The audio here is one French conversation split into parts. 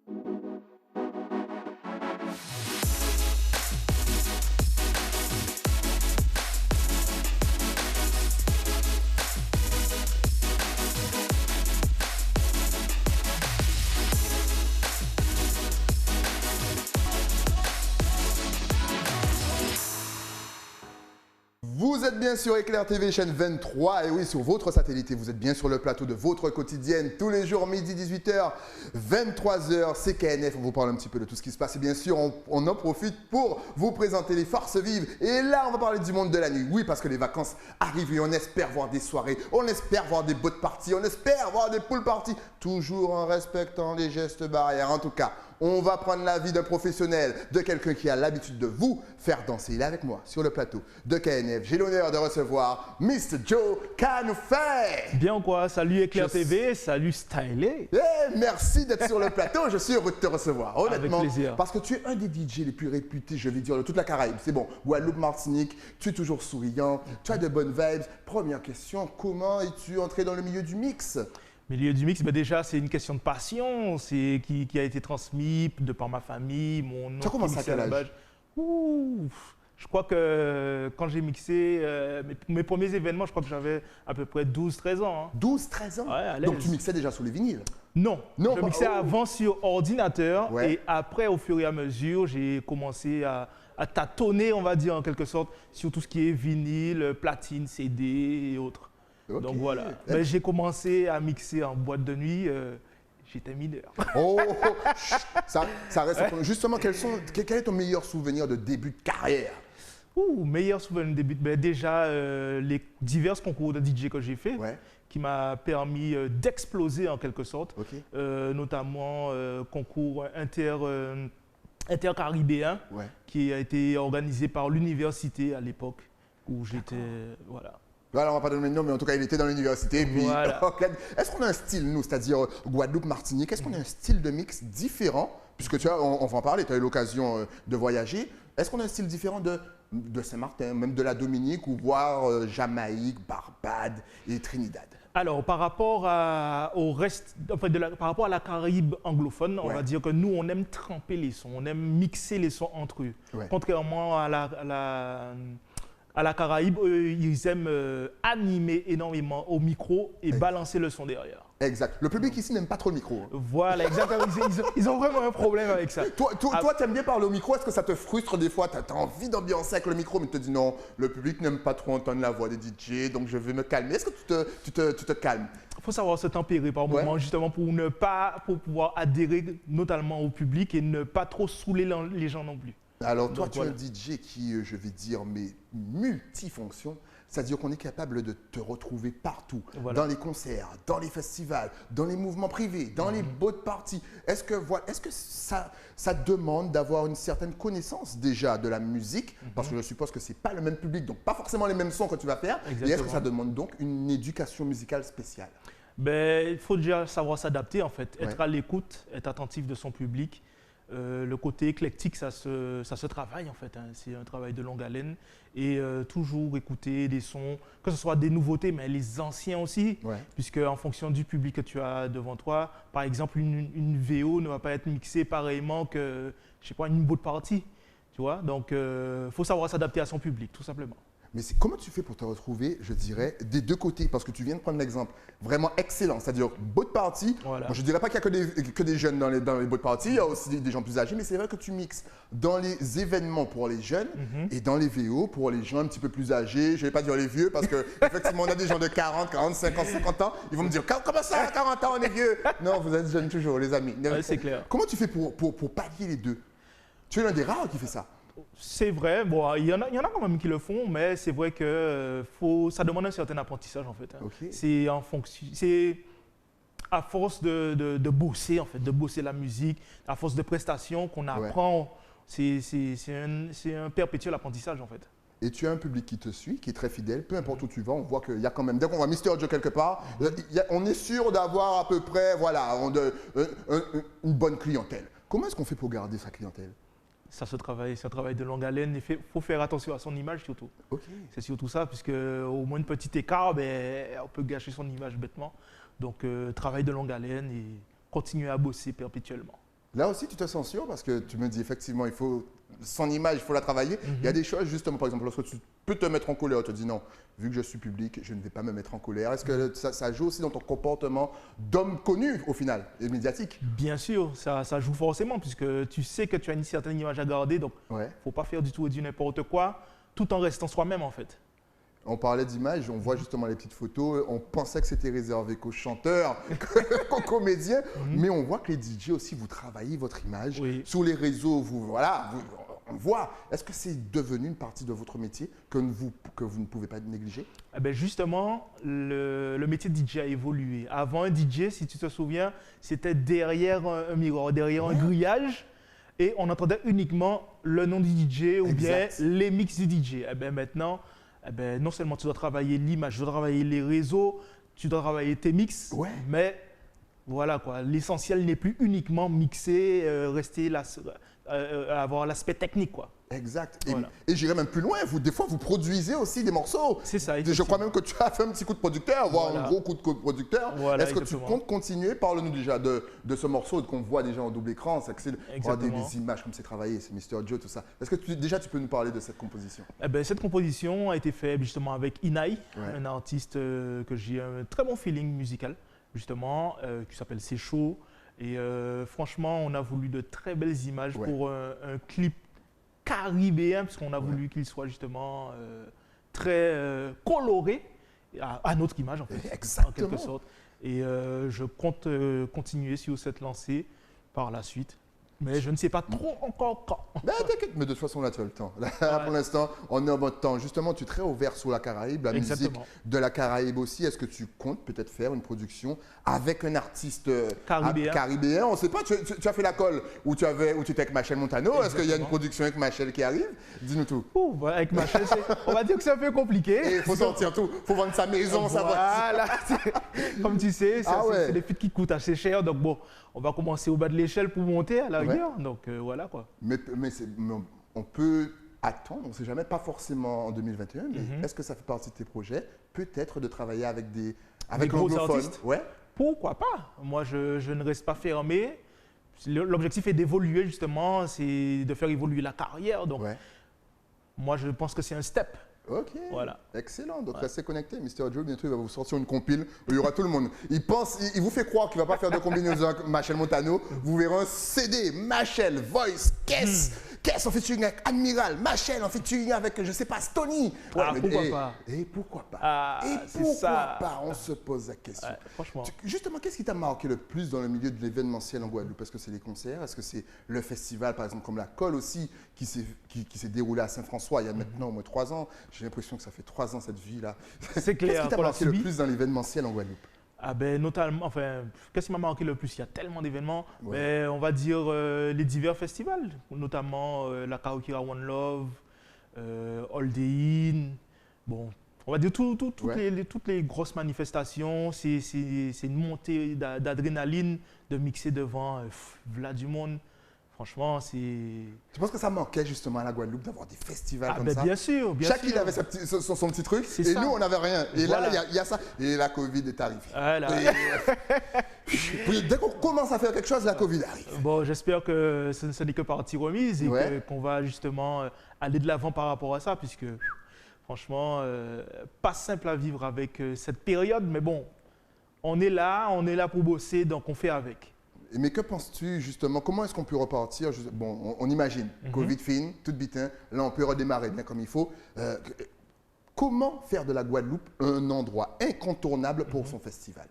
Vous êtes bien sur Éclair TV, chaîne 23, et oui, sur votre satellite, et vous êtes bien sur le plateau de votre quotidienne, tous les jours, midi, 18h, 23h, c'est KNF, on vous parle un petit peu de tout ce qui se passe, et bien sûr, on en profite pour vous présenter les forces vives, et là, on va parler du monde de la nuit, oui, parce que les vacances arrivent, et on espère voir des soirées, on espère voir des boat parties, on espère voir des pool parties, toujours en respectant les gestes barrières, en tout cas. On va prendre l'avis d'un professionnel, de quelqu'un qui a l'habitude de vous faire danser. Il est avec moi sur le plateau de KNF. J'ai l'honneur de recevoir Mr. Joe Kanoufé. Bien quoi, salut Éclair TV, salut Stylé. Merci d'être sur le plateau, je suis heureux de te recevoir, honnêtement. Avec plaisir. Parce que tu es un des DJ les plus réputés, je vais dire, de toute la Caraïbe. C'est bon, Guadeloupe, Martinique, tu es toujours souriant, tu as de bonnes vibes. Première question, comment es-tu entré dans le milieu du mix? Milieu du mix, ben déjà c'est une question de passion, c'est qui a été transmis de par ma famille, mon oncle. Tu as commencé à quel âge? Je crois que quand j'ai mixé mes premiers événements, je crois que j'avais à peu près 12-13 ans. Hein. 12-13 ans? Ouais, à l'aise. Donc tu mixais déjà sur les vinyles? Non, Non, je mixais avant sur ordinateur, ouais. Et après au fur et à mesure, j'ai commencé à tâtonner, on va dire en quelque sorte, sur tout ce qui est vinyle, platine, CD et autres. Okay. Donc voilà, ben, j'ai commencé à mixer en boîte de nuit, j'étais mineur. Oh, ça reste. Justement, quel est ton meilleur souvenir de début de carrière? Meilleur souvenir de début, ben, déjà les divers concours de DJ que j'ai fait, ouais. Qui m'a permis d'exploser en quelque sorte, okay. Notamment concours intercaribéen, ouais. Qui a été organisé par l'université à l'époque où j'étais, voilà. Voilà, on ne va pas donner de nom, mais en tout cas, il était dans l'université. Voilà. Est-ce qu'on a un style, nous, c'est-à-dire Guadeloupe, Martinique, est-ce qu'on a un style de mix différent? Puisque tu vois, on va en parler, tu as eu l'occasion de voyager. Est-ce qu'on a un style différent de Saint-Martin, même de la Dominique, ou voire Jamaïque, Barbade et Trinidad? Alors, par rapport au reste, enfin, par rapport à la Caraïbe anglophone, on va dire que nous, on aime tremper les sons, on aime mixer les sons entre eux. Ouais. Contrairement à la Caraïbe, ils aiment animer énormément au micro et balancer le son derrière. Exact. Le public ici n'aime pas trop le micro. Voilà, exactement. Ils ont vraiment un problème avec ça. Toi, tu aimes bien parler au micro. Est-ce que ça te frustre des fois? Tu as envie d'ambiancer avec le micro, mais tu te dis non, le public n'aime pas trop entendre la voix des DJ, donc je vais me calmer. Est-ce que tu te calmes? Il faut savoir se tempérer par moment, justement, pour pouvoir adhérer notamment au public et ne pas trop saouler les gens non plus. Alors toi, tu es un DJ qui, je vais dire, mais multifonction, c'est-à-dire qu'on est capable de te retrouver partout, dans les concerts, dans les festivals, dans les mouvements privés, dans les boat parties. Est-ce que ça demande d'avoir une certaine connaissance déjà de la musique, parce que je suppose que ce n'est pas le même public, donc pas forcément les mêmes sons que tu vas faire, et est-ce que ça demande donc une éducation musicale spéciale? Ben, il faut déjà savoir s'adapter en fait, être à l'écoute, être attentif de son public. Le côté éclectique, ça se travaille en fait, hein. C'est un travail de longue haleine et toujours écouter des sons, que ce soit des nouveautés, mais les anciens aussi, puisque en fonction du public que tu as devant toi, par exemple une VO ne va pas être mixée pareillement que, je sais pas, une boat party, tu vois, donc faut savoir s'adapter à son public tout simplement. Mais comment tu fais pour te retrouver, je dirais, des deux côtés? Parce que tu viens de prendre l'exemple vraiment excellent, c'est-à-dire boat party. Voilà. Bon, je ne dirais pas qu'il n'y a que des jeunes dans les boat parties, il y a aussi des gens plus âgés, mais c'est vrai que tu mixes dans les événements pour les jeunes et dans les VO pour les gens un petit peu plus âgés. Je ne vais pas dire les vieux parce qu'effectivement, on a des gens de 40, 45 ans, 50 ans. Ils vont me dire, comment ça, à 40 ans, on est vieux? Non, vous êtes jeunes toujours, les amis. Ouais, c'est clair. Comment tu fais pour pallier les deux? Tu es l'un des rares qui fait ça. C'est vrai, bon, il y en a quand même qui le font, mais c'est vrai que ça demande un certain apprentissage en fait. Hein. Okay. C'est à force de bosser en fait, de bosser la musique, à force de prestations qu'on apprend. C'est un perpétuel apprentissage en fait. Et tu as un public qui te suit, qui est très fidèle, peu importe où tu vas, on voit qu'il y a quand même, dès qu'on voit Mr. Joe quelque part, on est sûr d'avoir à peu près une bonne clientèle. Comment est-ce qu'on fait pour garder sa clientèle? Ça se travaille, c'est un travail de longue haleine. Il faut faire attention à son image surtout. Okay. C'est surtout ça, puisque au moins un petit écart, on peut gâcher son image bêtement. Donc, travail de longue haleine et continuer à bosser perpétuellement. Là aussi, tu te censures parce que tu me dis effectivement, il faut son image, il faut la travailler. Il y a des choses, justement, par exemple, lorsque tu peux te mettre en colère, tu te dis non, vu que je suis public, je ne vais pas me mettre en colère. Est-ce que ça joue aussi dans ton comportement d'homme connu, au final, et médiatique? Bien sûr, ça joue forcément, puisque tu sais que tu as une certaine image à garder, donc il ne faut pas faire du tout et du n'importe quoi, tout en restant soi-même, en fait. On parlait d'image, on voit justement les petites photos, on pensait que c'était réservé qu'aux chanteurs, qu'aux comédiens, mais on voit que les DJ aussi, vous travaillez votre image. Oui. Sur les réseaux, on voit. Est-ce que c'est devenu une partie de votre métier que vous ne pouvez pas négliger? Eh ben justement, le métier de DJ a évolué. Avant, un DJ, si tu te souviens, c'était derrière un miroir, derrière un grillage, et on entendait uniquement le nom du DJ ou bien les mix du DJ. Eh ben maintenant, non seulement tu dois travailler l'image, tu dois travailler les réseaux, tu dois travailler tes mix, mais voilà quoi, l'essentiel n'est plus uniquement mixer, rester là, avoir l'aspect technique quoi. Exact. Voilà. Et j'irai même plus loin, des fois vous produisez aussi des morceaux. C'est ça. Je crois même que tu as fait un petit coup de producteur, voire un gros coup de producteur. Voilà, est-ce que tu comptes continuer? Parle-nous déjà de ce morceau qu'on voit déjà en double écran. C'est des images comme c'est travaillé, c'est Mr. Joe, tout ça. Est-ce que tu peux nous parler de cette composition? Cette composition a été faite justement avec Inai, un artiste que j'ai un très bon feeling musical, justement, qui s'appelle C'est Chaud. Et franchement, on a voulu de très belles images pour un clip caribéen, puisqu'on a voulu qu'il soit justement très coloré, à notre image en fait, en quelque sorte. Et je compte continuer sur cette lancée par la suite. Mais je ne sais pas trop encore quand. T'inquiète, mais de toute façon, là, tu as le temps. Là, pour l'instant, on est en mode temps. Justement, tu es très ouvert sur la Caraïbe, la musique de la Caraïbe aussi. Est-ce que tu comptes peut-être faire une production avec un artiste caribéen? On ne sait pas, tu as fait la colle où tu étais avec Machel Montano. Est-ce qu'il y a une production avec Machel qui arrive? dis-nous tout. Avec Machel, on va dire que c'est un peu compliqué. Il faut sortir tout, il faut vendre sa maison, sa voiture. Comme tu sais, c'est des feats qui coûtent assez cher. Donc bon, on va commencer au bas de l'échelle pour monter à la rigueur. Donc voilà quoi. Mais on peut attendre, on ne sait jamais, pas forcément en 2021, mais est-ce que ça fait partie de tes projets, peut-être de travailler avec des gros artistes? Ouais. Pourquoi pas? Moi, je ne reste pas fermé. L'objectif est d'évoluer justement, c'est de faire évoluer la carrière. Donc, moi, je pense que c'est un step. Ok, voilà. Excellent. Donc restez connectés. Mr. Joe, bientôt, il va vous sortir une compile où il y aura tout le monde. Il vous fait croire qu'il ne va pas faire de combinaison avec Machel Montano. Vous verrez un CD, Machel, Voice, Kess en featuring avec Admiral, Machel en featuring avec, je ne sais pas, Stony. Pourquoi pas? Et pourquoi pas? Pas? On se pose la question. Franchement. Justement, qu'est-ce qui t'a marqué le plus dans le milieu de l'événementiel en Guadeloupe? Est-ce que c'est les concerts? Est-ce que c'est le festival, par exemple, comme la Colle aussi, qui s'est déroulé à Saint-François il y a maintenant au moins 3 ans? J'ai l'impression que ça fait 3 ans cette vie-là. C'est clair. Qu'est-ce qui t'a marqué le plus dans l'événementiel en Guadeloupe? Notamment, qu'est-ce qui m'a marqué le plus? Il y a tellement d'événements. On va dire les divers festivals, notamment la Karaokera One Love, All Day In. Bon, on va dire toutes les grosses manifestations. C'est une montée d'adrénaline de mixer devant Vlad du monde. Franchement, c'est... Tu penses que ça manquait justement à la Guadeloupe d'avoir des festivals comme ça? Bien sûr. Chaque île avait son petit truc et nous, on n'avait rien. Et là, il y a ça. Et la Covid est arrivée. Dès qu'on commence à faire quelque chose, la Covid arrive. Bon, j'espère que ce n'est que partie remise et qu'on va justement aller de l'avant par rapport à ça, puisque franchement, pas simple à vivre avec cette période. Mais bon, on est là pour bosser, donc on fait avec. Mais que penses-tu justement? Comment est-ce qu'on peut repartir? Bon, on imagine, Covid fin, tout bitin, là on peut redémarrer bien comme il faut. Comment faire de la Guadeloupe un endroit incontournable pour son festival?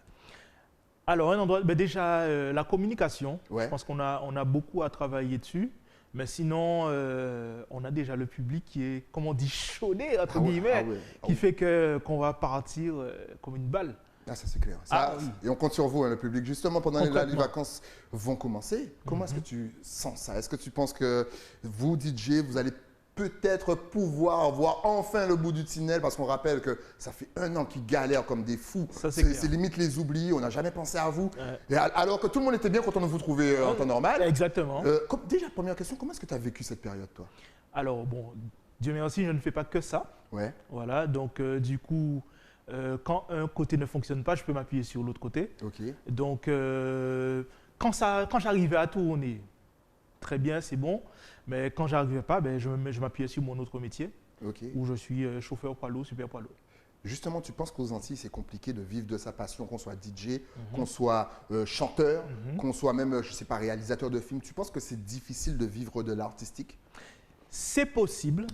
Alors, un endroit, déjà la communication, je pense qu'on a beaucoup à travailler dessus. Mais sinon, on a déjà le public qui est, comme on dit, chaudé, entre guillemets, qui fait qu'on va partir comme une balle. Ah, ça c'est clair. Et on compte sur vous, les publics. Justement, pendant les vacances vont commencer. Comment est-ce que tu sens ça? Est-ce que tu penses que vous, DJ, vous allez peut-être pouvoir voir enfin le bout du tunnel? Parce qu'on rappelle que ça fait 1 an qu'ils galèrent comme des fous. C'est limite les oubliés. On n'a jamais pensé à vous. Et alors que tout le monde était bien content de vous trouver en temps normal. Exactement. Déjà, première question, comment est-ce que tu as vécu cette période, toi? Alors, bon, Dieu merci, je ne fais pas que ça. Voilà, donc du coup... quand un côté ne fonctionne pas, je peux m'appuyer sur l'autre côté. Donc, quand j'arrivais à tourner, très bien, c'est bon. Mais quand j'arrivais pas, ben, je m'appuyais sur mon autre métier, où je suis chauffeur poids lourd, super poids lourd. Justement, tu penses qu'aux Antilles, c'est compliqué de vivre de sa passion, qu'on soit DJ, qu'on soit chanteur, qu'on soit même, je ne sais pas, réalisateur de films. Tu penses que c'est difficile de vivre de l'artistique? C'est possible,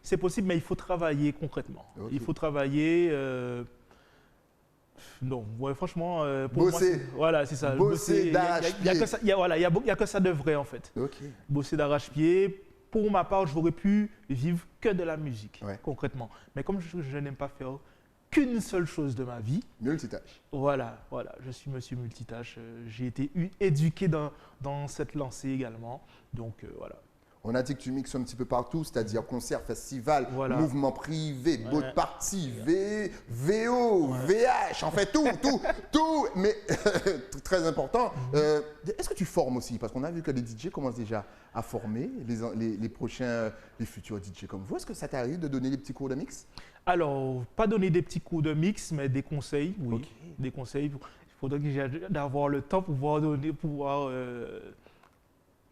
c'est possible, mais il faut travailler concrètement. Il faut travailler. Non, ouais, franchement, pour bosser. Moi, voilà, c'est ça. Bosser d'arrache-pied. Il n'y a que ça de vrai, en fait. Bosser d'arrache-pied. Pour ma part, j'aurais pu vivre que de la musique, concrètement. Mais comme je n'aime pas faire qu'une seule chose de ma vie. Multitâche. Voilà, je suis monsieur multitâche. J'ai été éduqué dans cette lancée également. Donc, voilà. On a dit que tu mixes un petit peu partout, c'est-à-dire concert, festival, mouvement privé, boat party, VO, VH, en fait tout, mais très important. Est-ce que tu formes aussi? Parce qu'on a vu que les DJ commencent déjà à former les futurs DJ comme vous. Est-ce que ça t'arrive de donner des petits cours de mix? Alors, pas donner des petits cours de mix, mais des conseils, oui. Des conseils. Il faudrait que j'ai d'avoir le temps pour pouvoir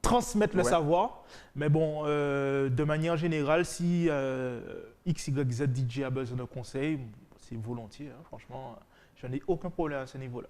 transmettre le savoir. Mais bon, de manière générale, si X, Y, Z DJ a besoin de conseils, c'est volontiers. Hein, franchement, je n'ai aucun problème à ce niveau-là.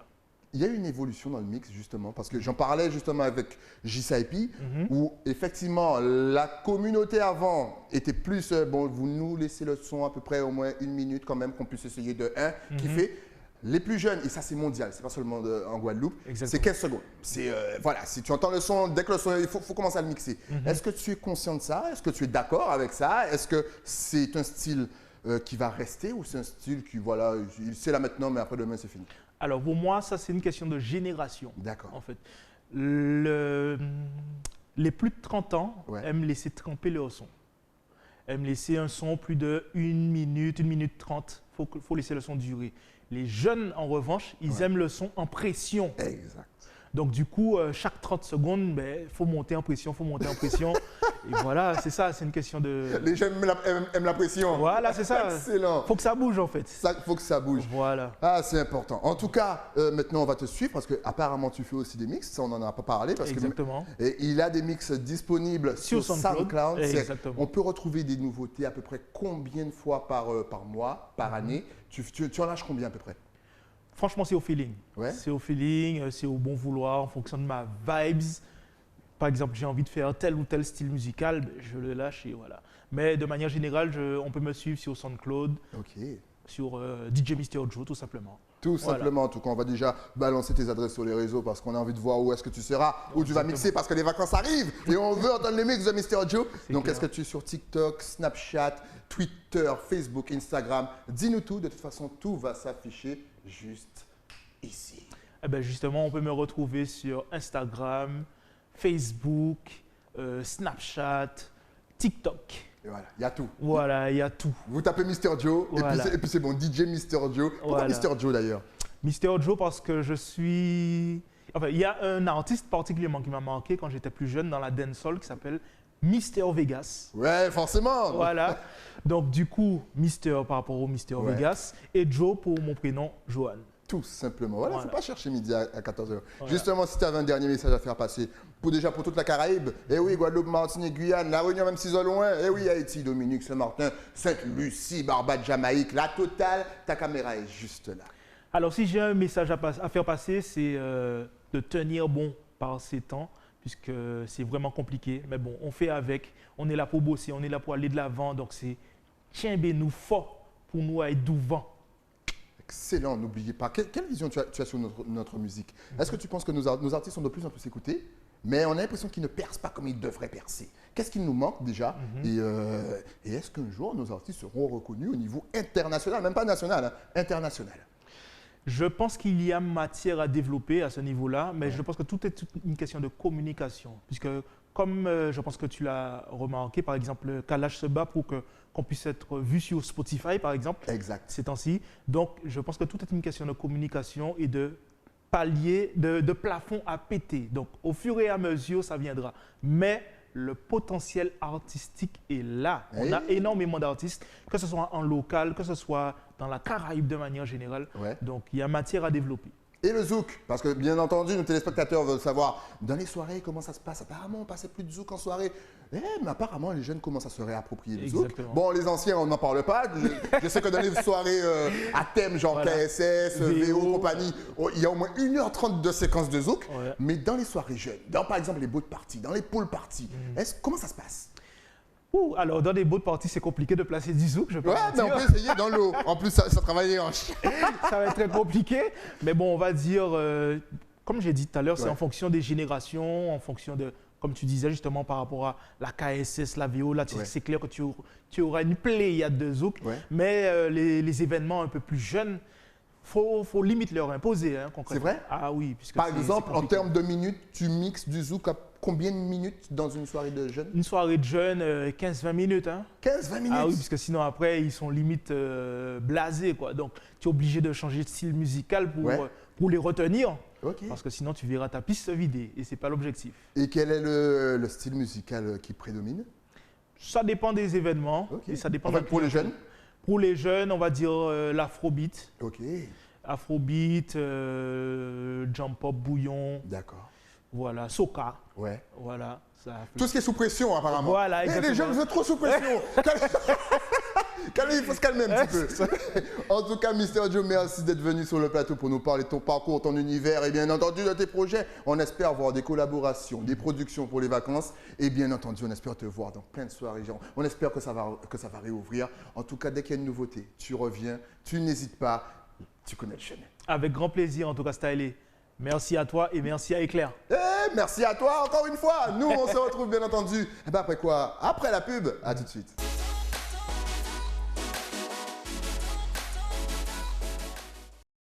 Il y a une évolution dans le mix, justement, parce que j'en parlais justement avec JSIP, où effectivement, la communauté avant était plus, bon, vous nous laissez le son à peu près au moins 1 minute quand même, qu'on puisse essayer de 1, qui fait. Les plus jeunes, et ça c'est mondial, c'est pas seulement en Guadeloupe, c'est 15 secondes. C'est voilà, si tu entends le son, dès que le son, il faut commencer à le mixer. Est-ce que tu es conscient de ça? Est-ce que tu es d'accord avec ça? Est-ce que c'est un style qui va rester ou c'est un style qui, voilà, c'est là maintenant, mais après demain c'est fini? Alors pour moi, ça c'est une question de génération. D'accord. En fait, les plus de 30 ans aiment laisser tremper leur son. Aiment laisser un son plus de 1 minute, 1 minute 30. Faut laisser le son durer. Les jeunes, en revanche, ils aiment le son en pression. Exact. Donc, du coup, chaque 30 secondes, il faut monter en pression, Et voilà, c'est ça, c'est une question de… Les jeunes aiment la pression. Voilà, c'est ça. Excellent. Il faut que ça bouge, en fait. Il faut que ça bouge. Voilà. Ah, c'est important. En tout cas, maintenant, on va te suivre parce qu'apparemment, tu fais aussi des mix. Ça, on n'en a pas parlé. Exactement. Et il a des mix disponibles sur SoundCloud. Exactement. On peut retrouver des nouveautés à peu près combien de fois par mois, par année? Tu en lâches combien à peu près? Franchement, c'est au feeling. C'est au feeling, c'est au bon vouloir, en fonction de ma vibes. Par exemple, j'ai envie de faire tel ou tel style musical, je le lâche et voilà. Mais de manière générale, on peut me suivre sur SoundCloud, sur DJ Mister Joe, tout simplement. Tout simplement. En tout cas, on va déjà balancer tes adresses sur les réseaux parce qu'on a envie de voir où est-ce que tu seras, où tu vas mixer parce que les vacances arrivent et on veut entendre les mix de Mister Joe. Donc, est-ce que tu es sur TikTok, Snapchat, Twitter, Facebook, Instagram? Dis-nous tout. De toute façon, tout va s'afficher juste ici. Eh ben justement, on peut me retrouver sur Instagram, Facebook, Snapchat, TikTok. Et voilà, il y a tout. Voilà, il y a tout. Vous tapez Mister Joe et puis c'est bon, DJ Mister Joe. Pourquoi Mister Joe d'ailleurs? Mister Joe parce que je suis… Enfin, il y a un artiste particulièrement qui m'a marqué quand j'étais plus jeune dans la dancehall qui s'appelle Mister Vegas. Ouais, forcément. Voilà. Donc du coup, Mister par rapport au Mister Vegas et Joe pour mon prénom, Johan. Tout simplement. Voilà, il ne faut pas chercher midi à 14h. Voilà. Justement, si tu avais un dernier message à faire passer, pour toute la Caraïbe, eh oui, Guadeloupe, Martinique, Guyane, La Réunion, même si c'est loin, eh oui, Haïti, Dominique, Saint-Martin, Sainte-Lucie, Barbade, Jamaïque, la totale, ta caméra est juste là. Alors, si j'ai un message à faire passer, c'est de tenir bon par ces temps, puisque c'est vraiment compliqué. Mais bon, on fait avec, on est là pour bosser, on est là pour aller de l'avant, donc c'est tiens-nous fort pour nous être devant. Excellent, n'oubliez pas. Quelle vision tu as sur notre musique? Est-ce que tu penses que nos artistes sont de plus en plus écoutés, mais on a l'impression qu'ils ne percent pas comme ils devraient percer? Qu'est-ce qui nous manque déjà? Et est-ce qu'un jour nos artistes seront reconnus au niveau international, même pas national, hein, international? Je pense qu'il y a matière à développer à ce niveau-là, mais je pense que tout est une question de communication, puisque comme je pense que tu l'as remarqué, par exemple, Kalash se bat pour qu'on puisse être vu sur Spotify, par exemple, ces temps-ci. Donc, je pense que tout est une question de communication et de palier, de plafond à péter. Donc, au fur et à mesure, ça viendra. Mais le potentiel artistique est là. On a énormément d'artistes, que ce soit en local, que ce soit dans la Caraïbe de manière générale. Donc, il y a matière à développer. Et le zouk, parce que bien entendu, nos téléspectateurs veulent savoir, dans les soirées, comment ça se passe. Apparemment, on passait plus de zouk en soirée. Mais apparemment, les jeunes commencent à se réapproprier le zouk. Bon, les anciens, on n'en parle pas. Je sais que dans les soirées à thème, genre KSS, VO, compagnie, il y a au moins 1h30 de séquences de zouk. Ouais. Mais dans les soirées jeunes, dans par exemple les boat parties, dans les pool parties, comment ça se passe? Alors, dans les boat parties, c'est compliqué de placer du zouk, je pense. Ouais, mais on peut essayer dans l'eau. En plus, ça travaille les hanches. Ça va être très compliqué. Mais bon, on va dire, comme j'ai dit tout à l'heure, c'est en fonction des générations, en fonction de, comme tu disais justement par rapport à la KSS, la VO, là, c'est clair que tu auras une pléiade de zouk. Ouais. Mais les événements un peu plus jeunes, faut limite leur imposer. Hein, c'est vrai? Ah oui. Puisque par exemple, en termes de minutes, tu mixes du zouk à combien de minutes dans une soirée de jeunes? Une soirée de jeunes, 15-20 minutes. Hein. 15-20 minutes? Ah oui, parce que sinon après, ils sont limite blasés, quoi. Donc, tu es obligé de changer de style musical pour les retenir. Okay. Parce que sinon, tu verras ta piste se vider et ce n'est pas l'objectif. Et quel est le style musical qui prédomine? Ça dépend des événements. Okay. Et ça dépend pour les jeunes? Pour les jeunes, on va dire l'afrobeat. Ok. Afrobeat, jump pop, bouillon. D'accord. Voilà, soca. Ouais. Voilà. Tout ce qui est sous pression, apparemment. Voilà, exactement. Les jeunes veulent trop sous pression. Il faut se calmer un petit peu. En tout cas, Mister Joe, merci d'être venu sur le plateau pour nous parler de ton parcours, ton univers et bien entendu de tes projets. On espère voir des collaborations, des productions pour les vacances et bien entendu, on espère te voir dans plein de soirées. On espère que ça va réouvrir. En tout cas, dès qu'il y a une nouveauté, tu reviens, tu n'hésites pas, tu connais le chemin. Avec grand plaisir, en tout cas, Stylé. Merci à toi et merci à Éclair. Merci à toi encore une fois. Nous, on se retrouve bien entendu. Et ben après quoi? Après la pub. À tout de suite.